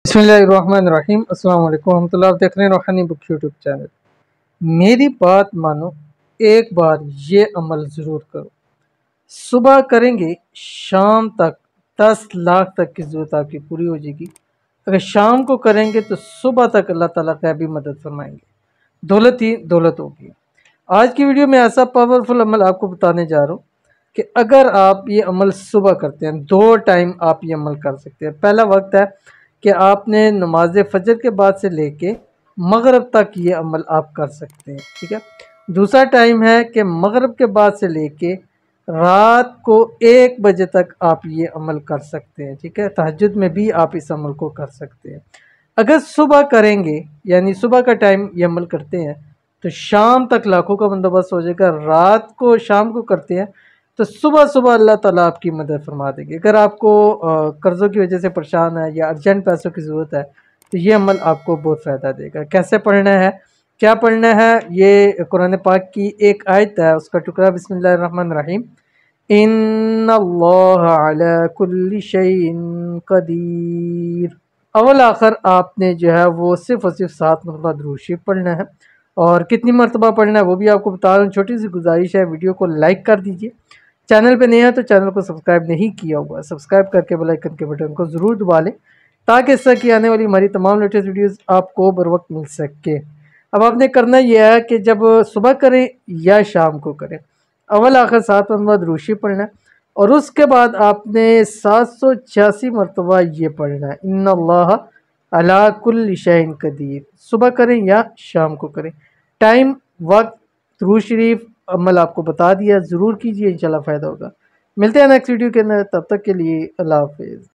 बिस्मिल्लाहिर्रहमानिर्रहीम। अस्सलाम वालेकुम रहमतुल्लाह। आप देख रहे हैं रूहानी बुक यूट्यूब चैनल। मेरी बात मानो, एक बार ये अमल ज़रूर करो। सुबह करेंगे, शाम तक 10 लाख तक की ज़रूरत आपकी पूरी हो जाएगी। अगर शाम को करेंगे तो सुबह तक अल्लाह ताला गैबी मदद फरमाएंगे, दौलत ही दौलत होगी। आज की वीडियो में ऐसा पावरफुल अमल आपको बताने जा रहा हूँ कि अगर आप ये अमल सुबह करते हैं, 2 टाइम आप ये अमल कर सकते हैं। पहला वक्त है कि आपने नमाज फजर के बाद से लेके मगरिब तक ये अमल आप कर सकते हैं, ठीक है। दूसरा टाइम है कि मगरिब के बाद से लेके रात को 1 बजे तक आप ये अमल कर सकते हैं, ठीक है। तहज्जुद में भी आप इस अमल को कर सकते हैं। अगर सुबह करेंगे, यानी सुबह का टाइम ये अमल करते हैं, तो शाम तक लाखों का बंदोबस्त हो जाएगा। रात को शाम को करते हैं तो सुबह सुबह अल्लाह ताला आपकी मदद फरमा देंगे। अगर आपको कर्ज़ों की वजह से परेशान है या अर्जेंट पैसों की ज़रूरत है तो ये अमल आपको बहुत फ़ायदा देगा। कैसे पढ़ना है, क्या पढ़ना है, ये कुरान पाक की एक आयत है, उसका टुकड़ा बिस्मिल्लाहिर्रहमानिर्रहीम। इन्नल्लाह अला कुल्ली शैइन कदीर। अव्वल आखिर आपने जो है वो सिर्फ़ और सिर्फ 7 मरतबा दुरूद शरीफ पढ़ना है। और कितनी मरतबा पढ़ना है वो भी आपको बता रहा हूँ। छोटी सी गुजारिश है, वीडियो को लाइक कर दीजिए। चैनल पे नए हैं तो चैनल को सब्सक्राइब नहीं किया हुआ, सब्सक्राइब करके बेल आइकन के बटन को ज़रूर दबा लें, ताकि इस तरह की आने वाली हमारी तमाम लेटेस्ट वीडियोस आपको बर वक्त मिल सके। अब आपने करना यह है कि जब सुबह करें या शाम को करें, अव्वल आखिर 7 मरतबा दुरूद शरीफ पढ़ना है और उसके बाद आपने 786 मरतबा ये पढ़ना है, इन्नल्लाह अला कुल्ली शैइन कदीर। सुबह करें या शाम को करें, टाइम, वक्त, दुरूद शरीफ अमल आपको बता दिया, ज़रूर कीजिए, इंशाल्लाह फ़ायदा होगा। मिलते हैं नेक्स्ट वीडियो के अंदर, तब तक के लिए अल्लाह हाफ़िज़।